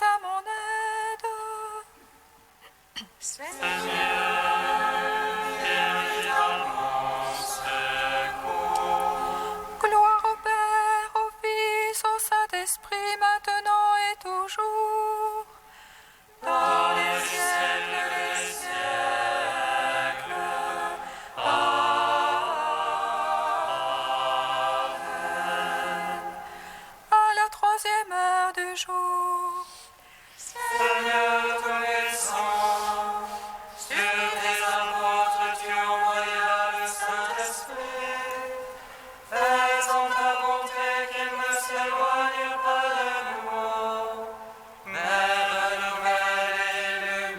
à mon aide. Gloire au Père, au Fils, au Saint-Esprit, maintenant et toujours, dans les siècles des siècles. Amen. À la 3e heure du jour. Seigneur Tout-Puissant, sur tes apôtres tu envoyas le Saint-Esprit. Faisons ta bonté qu'il ne s'éloigne pas de nous, mais renouvelle et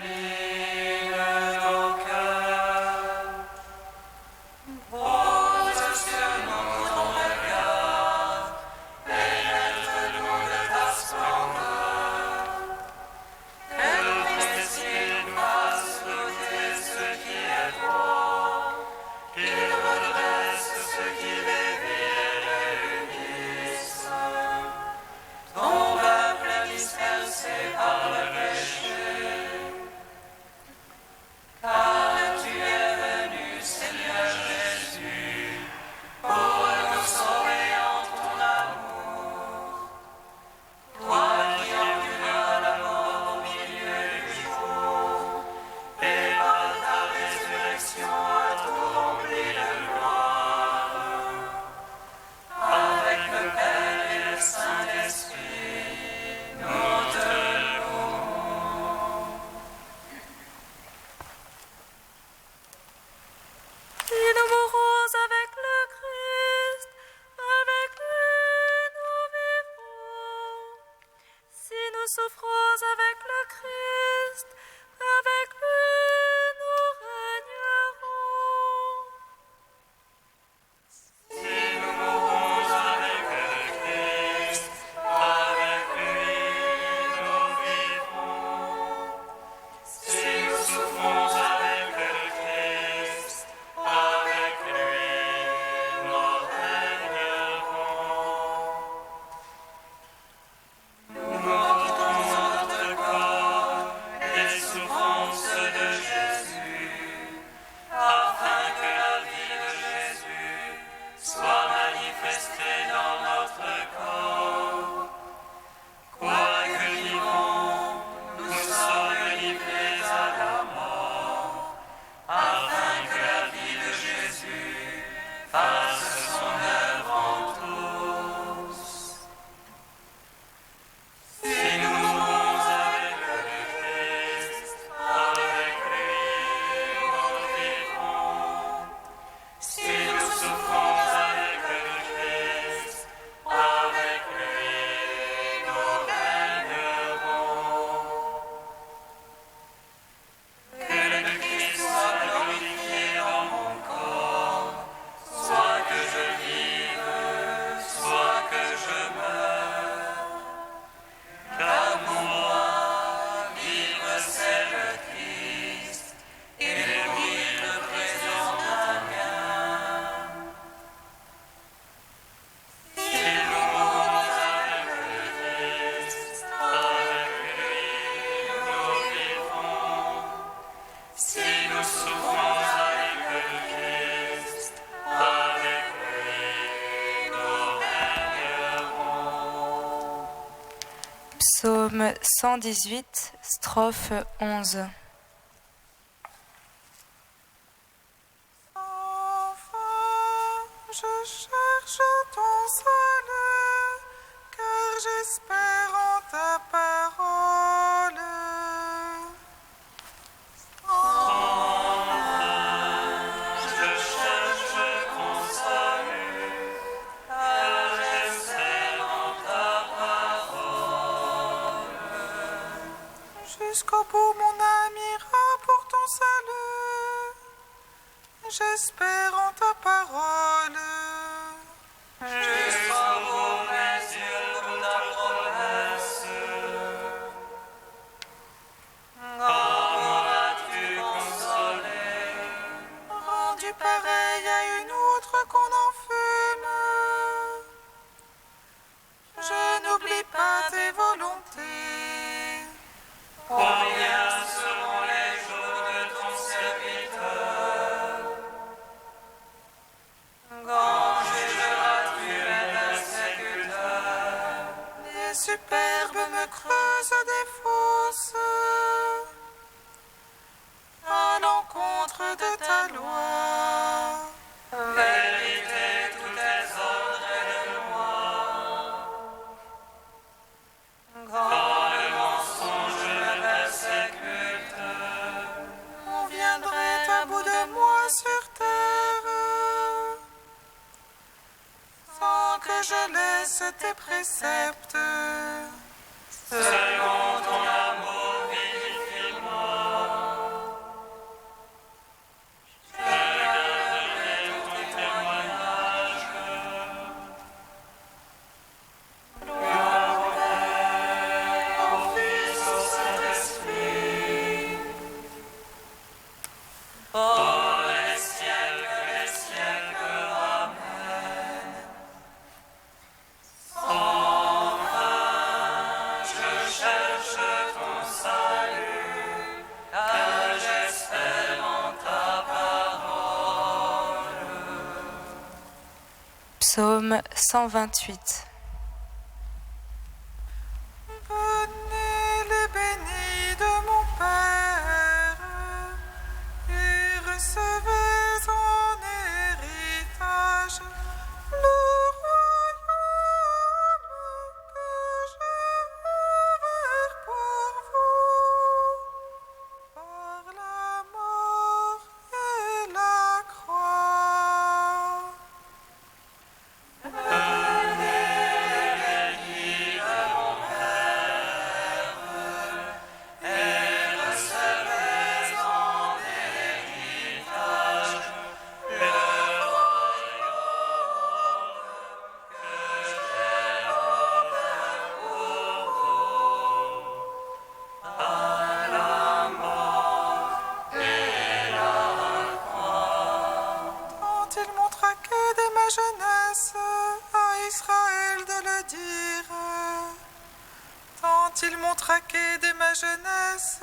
illumine nos cœurs. Pose sur nous ton regard et lève-nous de ta splendeur. Que ton esprit nous fasse goûter ce qui est bon, qu'il redresse ce qui dévie et unisse ton peuple dispersé par le péché. Car tu es venu, Seigneur Jésus, pour nous sauver en ton amour. Toi qui enduras la mort au milieu du jour, et par ta résurrection as tout rempli de gloire. Avec le Père et le Saint-Esprit, nous te louons. Si nous mourons avec le Christ, avec lui nous vivrons. Si nous souffrons avec le Christ, avec lui nous régnerons. Si nous mourons avec le Christ, avec lui nous vivrons. Si nous souffrons avec le Christ, avec lui nous régnerons. Nous portons notre corps les souffrances de Jésus, afin que la vie de Jésus soit manifestée dans notre corps. Quoique vivants, nous sommes livrés à la mort, afin que la vie de Jésus fasse son œuvre en tous. Si nous mourons avec le Christ, avec lui nous vivrons. Si nous souffrons avec le Christ, avec lui nous régnerons. Que le Christ soit glorifié dans mon corps, soit que je vive, soit que je meure. Car pour moi, vivre c'est le Christ, et mourir représente un gain. Si nous mourons avec le Christ, avec lui nous vivrons. Si nous souffrons avec le Christ, avec lui nous régnerons. Psaume 118, strophe 11. Enfin, je cherche ton salut, car j'espère en ta parole. Je cherche ton salut, car j'espère en ta parole. Jusqu'au bout, mon âme ira pour ton salut. J'espère en ta parole. Jusqu'au bout, mes yeux pour ta promesse. Comment m'as-tu consolé? Rendu pareil à une outre qu'on enfume. Je n'oublie pas tes volontés. superbe me creuse des fosses à l'encontre de ta loi. Vérité, tous tes ordres et de moi. Quand le mensonge me persécute, On viendrait à bout de moi sur terre, sans que je laisse tes préceptes. selon ton amour, vivifie-moi. Je garderai ton témoignage. Gloire au Père, au Fils, au Saint-Esprit. Pour les siècles, Amen. Sans fin, je cherche ton salut, car j'espère en ta parole. Psaume 128. Venez les bénis de mon Père et recevez en héritage le royaume que j'ai ouvert pour vous par la mort et la croix. Tant il m'ont traqué dès ma jeunesse, à Israël de le dire. Tant ils m'ont traqué dès ma jeunesse,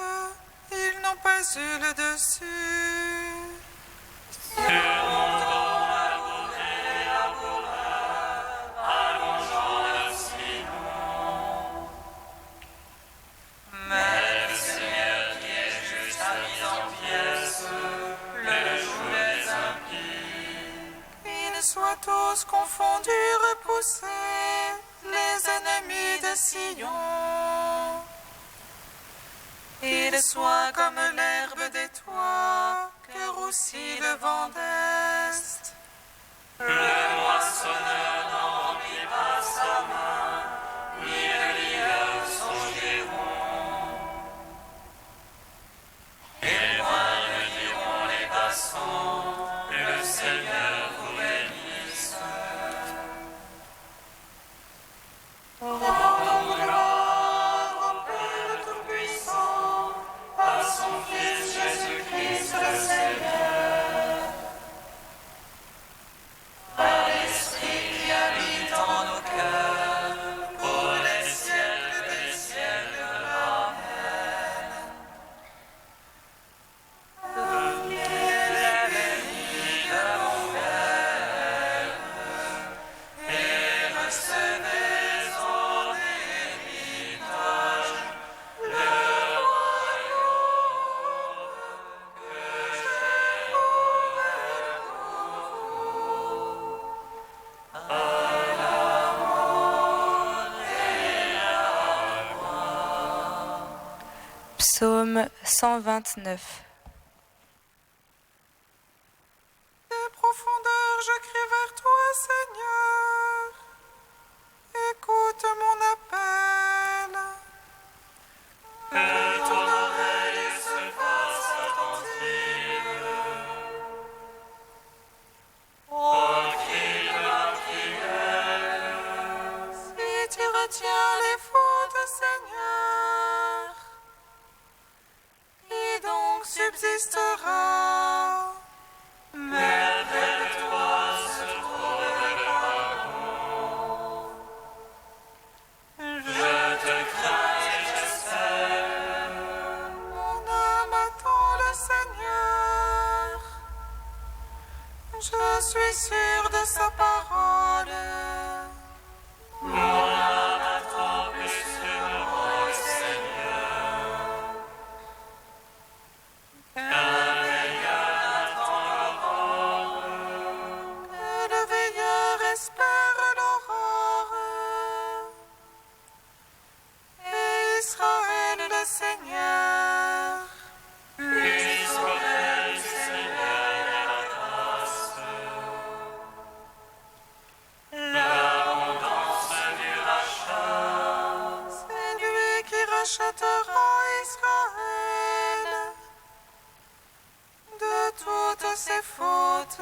ils n'ont pas eu le dessus. Mais le Seigneur qui est juste a mis en pièces le joug des impies. Qu'ils soient tous confondus, repoussés, les ennemis de Sion. Ils soient comme l'herbe des toits, que roussit le vent d'Est. Le moissonneur n'emplit pas sa main, ni le lieur son giron. Et loin me diront les passants, le Seigneur vous bénisse. Rendons gloire au Père Tout-Puissant, à son Fils Jésus-Christ le Seigneur. À l'Esprit qui habite en nos cœurs, pour les siècles des siècles. Amen. Venez les bénis de mon Père, et recevez en héritage le royaume que j'ai ouvert pour vous. Psaume 129. Des profondeurs, je crie vers toi, Seigneur. Écoute mon appel. Que ton oreille se fasse attentive au cri de ma prière. Si tu retiens les fautes, Seigneur, qui donc subsistera? Mais vers toi se trouve le pardon. Je te crains et j'espère. Mon âme attend le Seigneur. Je suis sûr de sa parole. Mon âme attend plus ses fautes.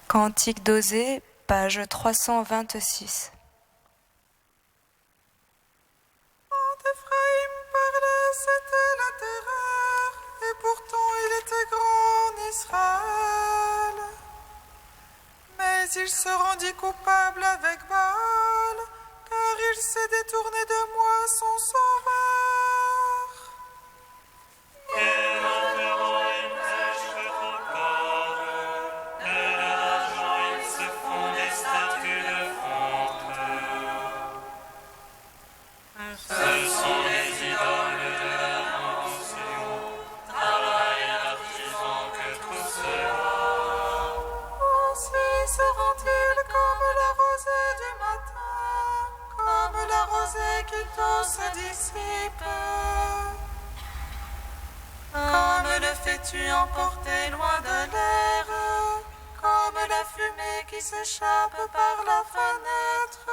Cantique d'Osée, page 326. Quand Éphraïm parlait, c'était la terreur, et pourtant il était grand en Israël. Mais il se rendit coupable avec Baal, car il s'est détourné de moi, son sauveur. Aussi sera-t-il comme la rosée du matin, comme la rosée qui tôt se dissipe, comme le fétu emporté loin de l'air, comme la fumée qui s'échappe par la fenêtre.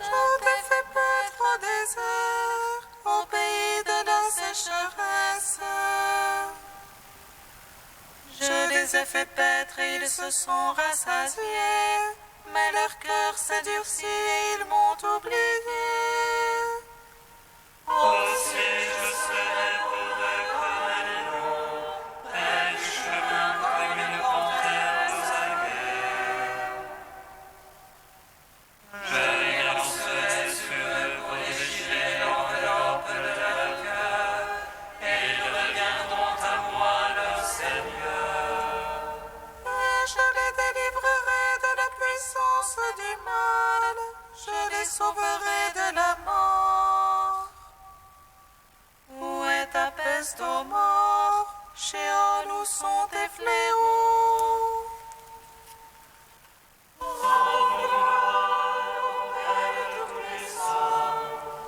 Je t'ai fait paître au désert, au pays de la sécheresse. Je les ai fait paître et ils se sont rassasiés, mais leur cœur s'est durci et ils m'ont oublié. Aussi je serai pour eux comme un lion, près du chemin comme une panthère aux aguets. Je les lancerai sur eux pour déchirer l'enveloppe de leur cœur, et ils reviendront à moi, leur Seigneur. Et je les délivrerai de la puissance du mal, je les sauverai de la mort. Où est ta peste, ô mort? Sheol, où sont tes fléaux?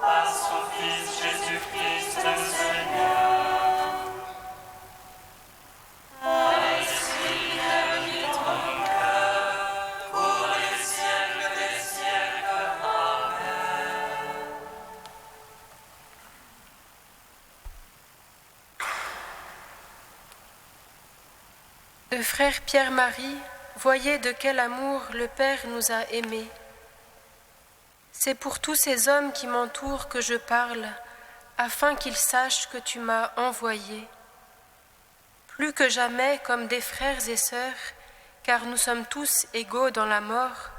Par son Fils Jésus-Christ le Seigneur. Ainsi habite ton cœur pour les siècles des siècles. Amen. De frère Pierre-Marie, voyez de quel amour le Père nous a aimés. C'est pour tous ces hommes qui m'entourent que je parle, afin qu'ils sachent que tu m'as envoyé. Plus que jamais comme des frères et sœurs, car nous sommes tous égaux dans la mort,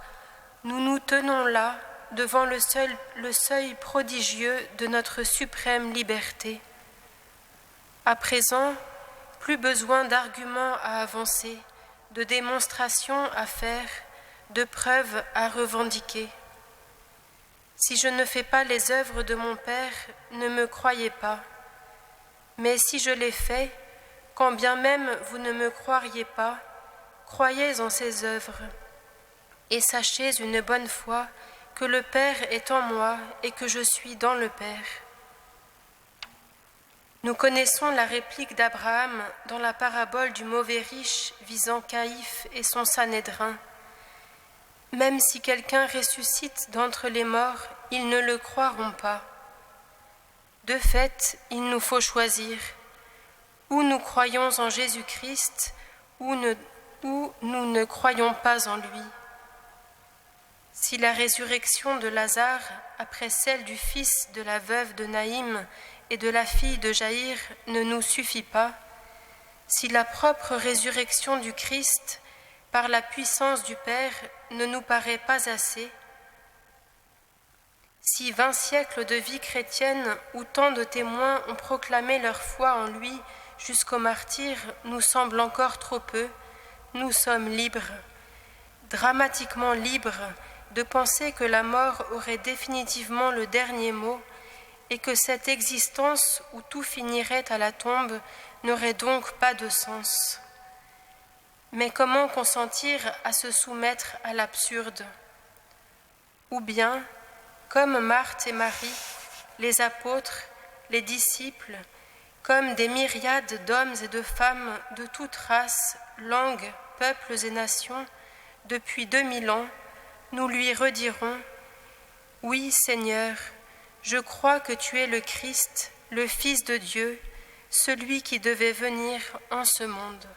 nous nous tenons là, devant le seuil prodigieux de notre suprême liberté. À présent, plus besoin d'arguments à avancer, de démonstrations à faire, de preuves à revendiquer. Si je ne fais pas les œuvres de mon Père, ne me croyez pas. Mais si je les fais, quand bien même vous ne me croiriez pas, croyez en ses œuvres. Et sachez une bonne fois que le Père est en moi et que je suis dans le Père. Nous connaissons la réplique d'Abraham dans la parabole du mauvais riche visant Caïphe et son Sanhédrin. Même si quelqu'un ressuscite d'entre les morts, ils ne le croiront pas. De fait, il nous faut choisir. Ou nous croyons en Jésus-Christ, ou nous ne croyons pas en lui. Si la résurrection de Lazare, après celle du fils de la veuve de Naïm et de la fille de Jaïr, ne nous suffit pas, si la propre résurrection du Christ, par la puissance du Père, ne nous paraît pas assez, si 20 siècles de vie chrétienne où tant de témoins ont proclamé leur foi en lui jusqu'au martyre nous semblent encore trop peu, nous sommes libres, dramatiquement libres, de penser que la mort aurait définitivement le dernier mot et que cette existence où tout finirait à la tombe n'aurait donc pas de sens. Mais comment consentir à se soumettre à l'absurde? Ou bien, comme Marthe et Marie, les apôtres, les disciples, comme des myriades d'hommes et de femmes de toutes races, langues, peuples et nations, depuis 2000 ans, nous lui redirons : oui, Seigneur, je crois que tu es le Christ, le Fils de Dieu, celui qui devait venir en ce monde.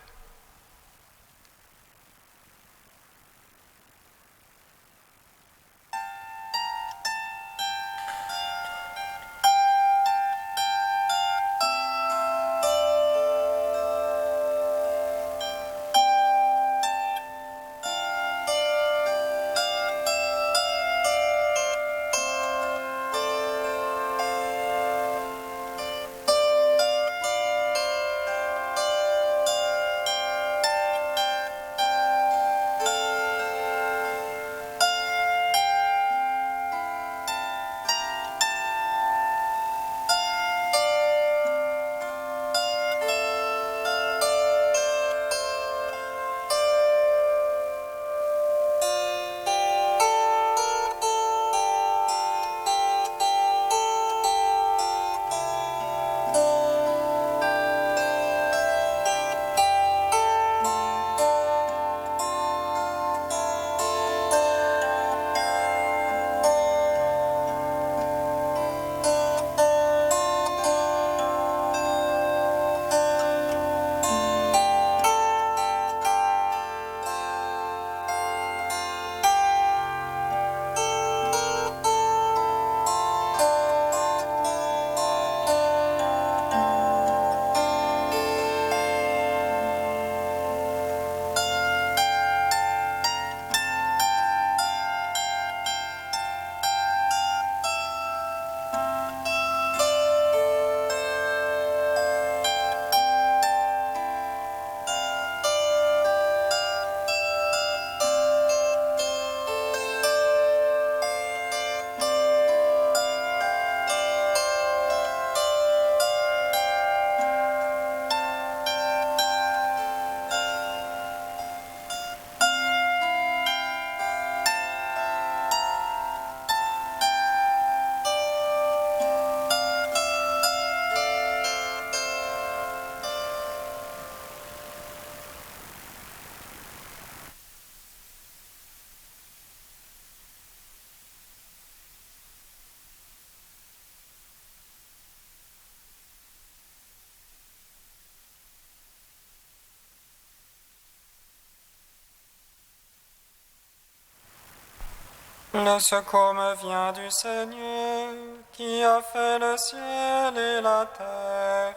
Le secours me vient du Seigneur, qui a fait le ciel et la terre.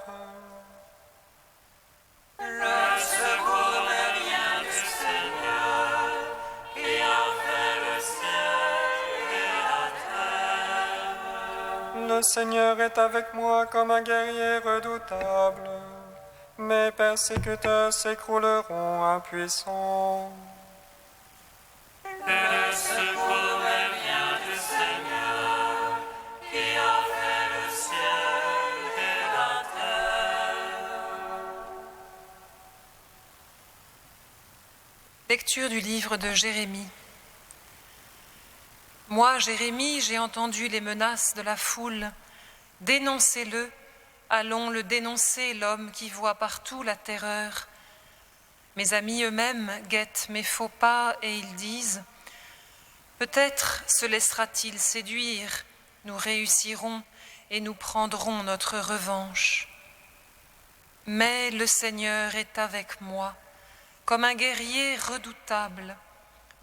Le secours me vient du Seigneur, qui a fait le ciel et la terre. Le Seigneur est avec moi comme un guerrier redoutable. Mes persécuteurs s'écrouleront impuissants. Le secours me vient du Seigneur, qui a fait le ciel et la terre. Lecture du livre de Jérémie. Moi, Jérémie, j'ai entendu les menaces de la foule. Dénoncez-le, allons le dénoncer, l'homme qui voit partout la terreur. Mes amis eux-mêmes guettent mes faux pas et ils disent : peut-être se laissera-t-il séduire, nous réussirons et nous prendrons notre revanche. Mais le Seigneur est avec moi, comme un guerrier redoutable.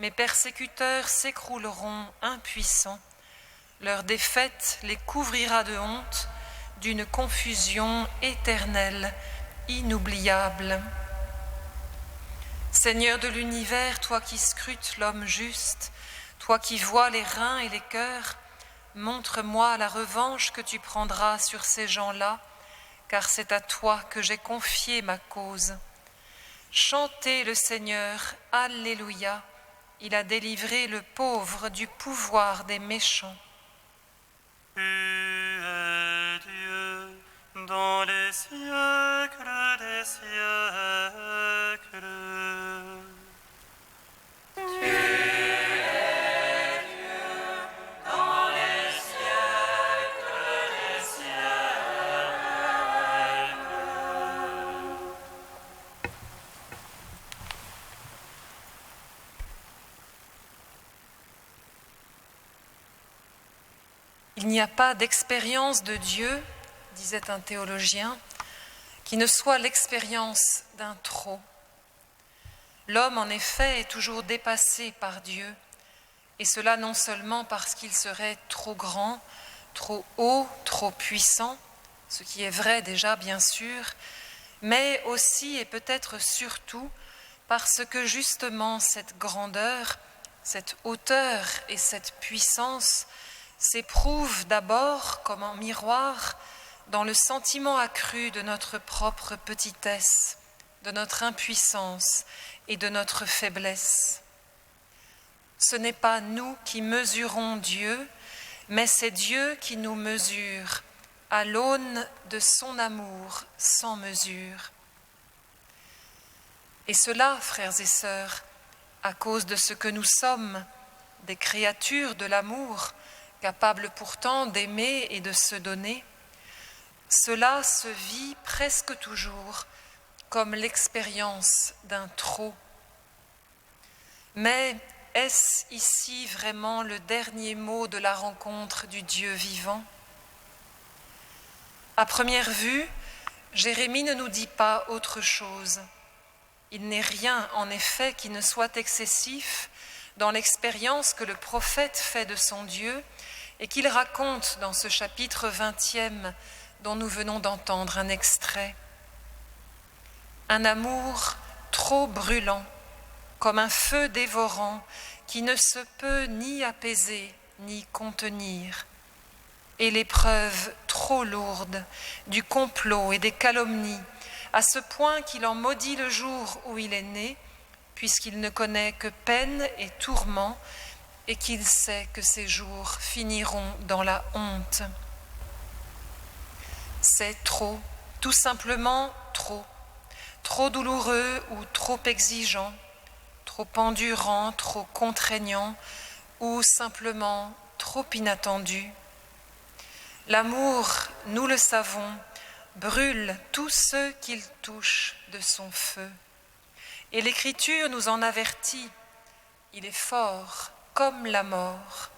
mes persécuteurs s'écrouleront impuissants. Leur défaite les couvrira de honte, d'une confusion éternelle, inoubliable. Seigneur de l'univers, toi qui scrutes l'homme juste, toi qui vois les reins et les cœurs, montre-moi la revanche que tu prendras sur ces gens-là, car c'est à toi que j'ai confié ma cause. Chantez le Seigneur, Alléluia, il a délivré le pauvre du pouvoir des méchants. Tu es Dieu dans les siècles des siècles. Tu es Dieu dans les siècles des siècles. Il n'y a pas d'expérience de Dieu, disait un théologien, qui ne soit l'expérience d'un trop. L'homme, en effet, est toujours dépassé par Dieu, et cela non seulement parce qu'il serait trop grand, trop haut, trop puissant, ce qui est vrai déjà bien sûr, mais aussi et peut-être surtout parce que justement cette grandeur, cette hauteur et cette puissance s'éprouvent d'abord comme en miroir dans le sentiment accru de notre propre petitesse, de notre impuissance et de notre faiblesse. Ce n'est pas nous qui mesurons Dieu, mais c'est Dieu qui nous mesure à l'aune de son amour sans mesure. Et cela, frères et sœurs, à cause de ce que nous sommes, des créatures de l'amour, capables pourtant d'aimer et de se donner, cela se vit presque toujours comme l'expérience d'un trop. Mais est-ce ici vraiment le dernier mot de la rencontre du Dieu vivant ? À première vue, Jérémie ne nous dit pas autre chose. Il n'est rien, en effet, qui ne soit excessif dans l'expérience que le prophète fait de son Dieu et qu'il raconte dans ce chapitre 20e dont nous venons d'entendre un extrait. Un amour trop brûlant, comme un feu dévorant qui ne se peut ni apaiser ni contenir, et l'épreuve trop lourde du complot et des calomnies, à ce point qu'il en maudit le jour où il est né, puisqu'il ne connaît que peine et tourment, et qu'il sait que ces jours finiront dans la honte. C'est trop, tout simplement trop, trop douloureux ou trop exigeant, trop endurant, trop contraignant, ou simplement trop inattendu. L'amour, nous le savons, brûle tous ceux qu'il touche de son feu. Et l'Écriture nous en avertit, il est fort comme la mort.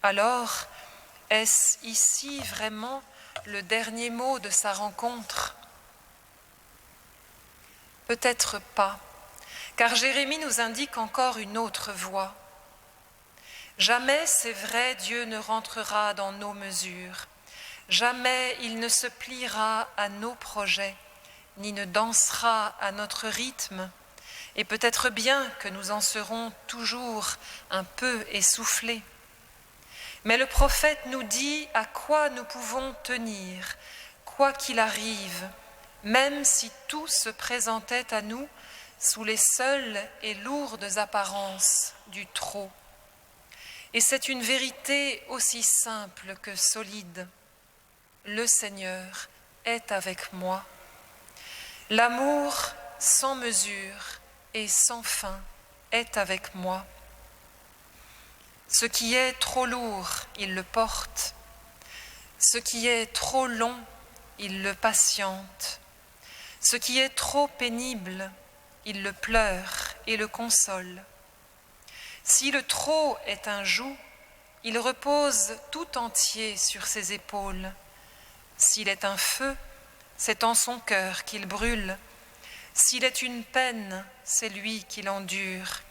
Alors, est-ce ici vraiment le dernier mot de sa rencontre ? Peut-être pas, car Jérémie nous indique encore une autre voie. Jamais, c'est vrai, Dieu ne rentrera dans nos mesures. Jamais il ne se pliera à nos projets, ni ne dansera à notre rythme. Et peut-être bien que nous en serons toujours un peu essoufflés. Mais le prophète nous dit à quoi nous pouvons tenir, quoi qu'il arrive, même si tout se présentait à nous sous les seules et lourdes apparences du trop. Et c'est une vérité aussi simple que solide. Le Seigneur est avec moi. L'amour sans mesure et sans fin est avec moi. Ce qui est trop lourd, il le porte. Ce qui est trop long, il le patiente. Ce qui est trop pénible, il le pleure et le console. Si le trop est un joug, il repose tout entier sur ses épaules. S'il est un feu, c'est en son cœur qu'il brûle. S'il est une peine, c'est lui qui l'endure.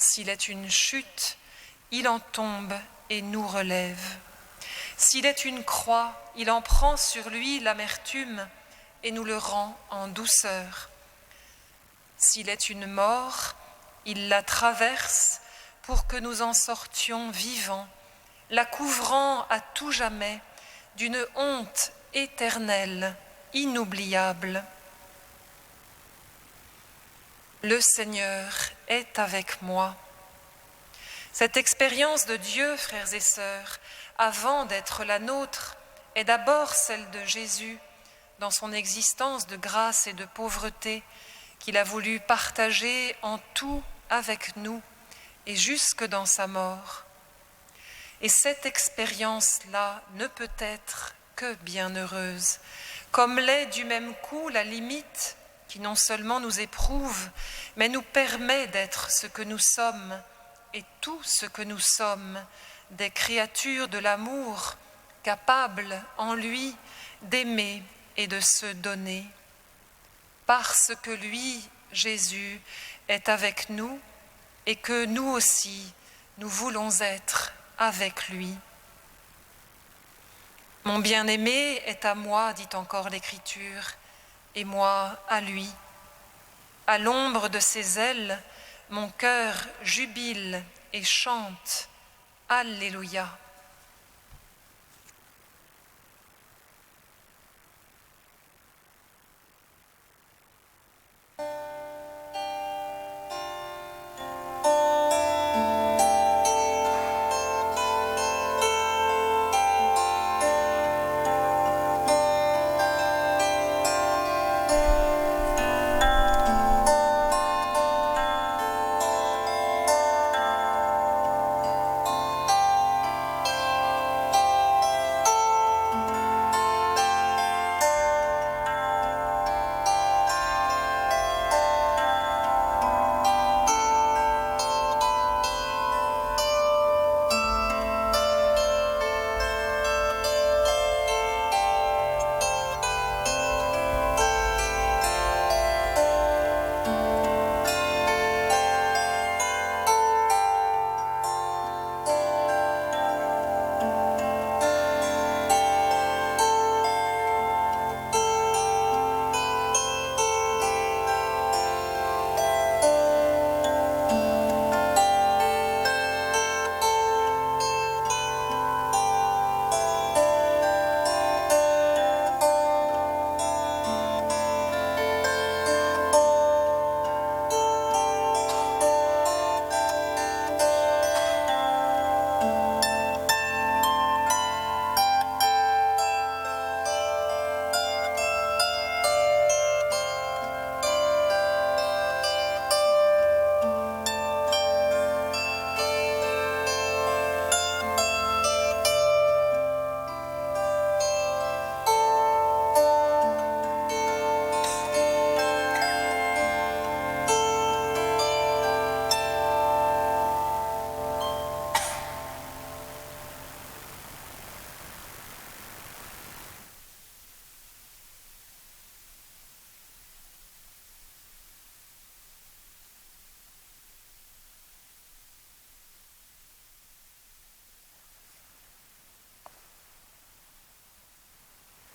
S'il est une chute, il en tombe et nous relève. S'il est une croix, il en prend sur lui l'amertume et nous le rend en douceur. S'il est une mort, il la traverse pour que nous en sortions vivants, la couvrant à tout jamais d'une honte éternelle, inoubliable. Le Seigneur est avec moi. Cette expérience de Dieu, frères et sœurs, avant d'être la nôtre, est d'abord celle de Jésus, dans son existence de grâce et de pauvreté, qu'il a voulu partager en tout avec nous et jusque dans sa mort. Et cette expérience-là ne peut être que bienheureuse, comme l'est du même coup la limite qui non seulement nous éprouve, mais nous permet d'être ce que nous sommes, et tout ce que nous sommes, des créatures de l'amour, capables en lui d'aimer et de se donner. Parce que lui, Jésus, est avec nous et que nous aussi, nous voulons être avec lui. Mon bien-aimé est à moi, dit encore l'Écriture, et moi à lui. À l'ombre de ses ailes, mon cœur jubile et chante. Alléluia.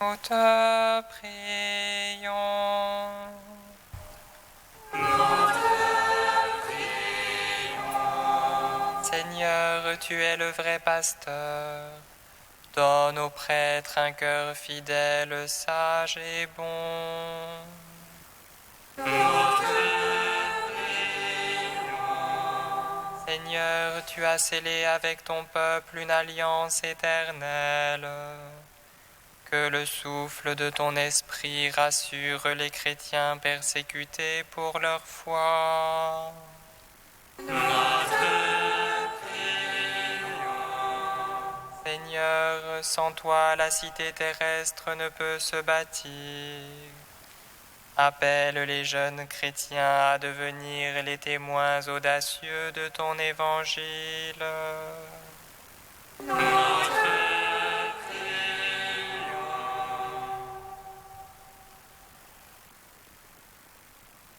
Nous te prions. Seigneur, tu es le vrai pasteur. Donne aux prêtres un cœur fidèle, sage et bon. Seigneur, tu as scellé avec ton peuple une alliance éternelle. Que le souffle de ton esprit rassure les chrétiens persécutés pour leur foi. Seigneur, sans toi la cité terrestre ne peut se bâtir. Appelle les jeunes chrétiens à devenir les témoins audacieux de ton évangile.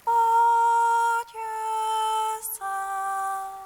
Ô Dieu saint,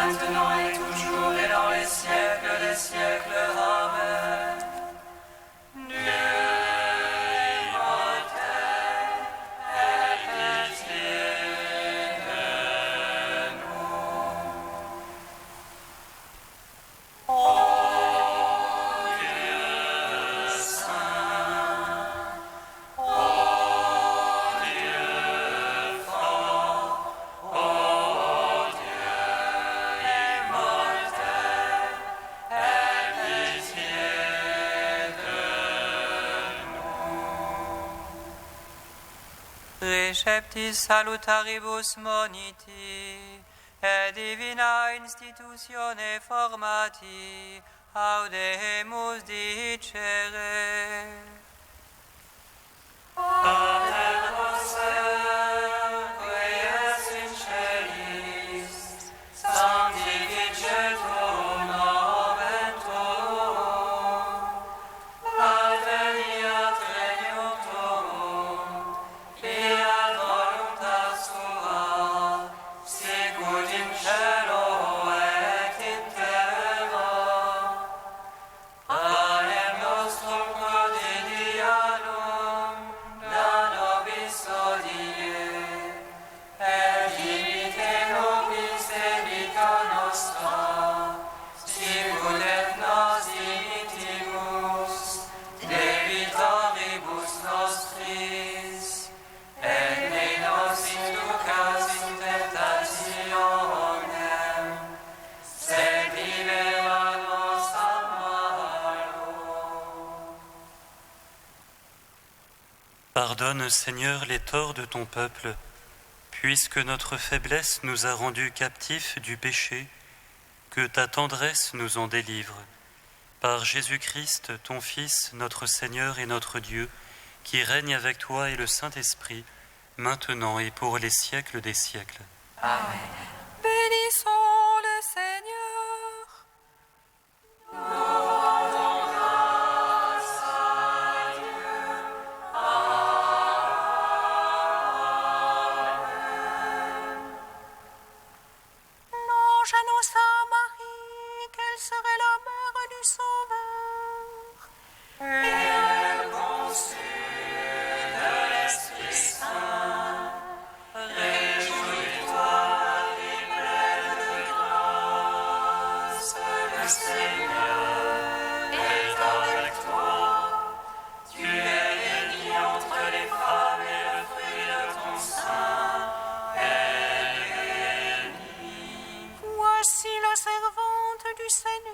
maintenant et toujours et dans les siècles des siècles. Amen. Dieu immortel, aie pitié de nous. Ô Dieu saint, ô Dieu fort, ô Dieu immortel, aie pitié de nous. Receptis salutaribus moniti, et divina institutione formati, audemus dicere. Pater noster, qui es in celis, sanctificetur nomen tuum, adveniat regnum tuum, fiat voluntas tua, sicut in cielo et in terra. Panem nostrum quotidianum da nobis hodie, et dimite nobis debita nostra, sicut et nos dimittimus debitoribus nostris, et ne nos inducas in tentationem, sed libera nos a malo. Pardonne, Seigneur, les torts de ton peuple, puisque notre faiblesse nous a rendus captifs du péché, que ta tendresse nous en délivre. Par Jésus-Christ, ton Fils, notre Seigneur et notre Dieu, qui règne avec toi et le Saint-Esprit, maintenant et pour les siècles des siècles. Bénissons le Seigneur. L'ange annonça à Marie qu'elle serait la mère du Sauveur. Et elle conçut de l'Esprit Saint. Réjouis-toi, Marie, pleine de grâce, le Seigneur est avec toi. Tu es bénie entre les femmes et le fruit de ton sein est béni. Voici la servante du Seigneur.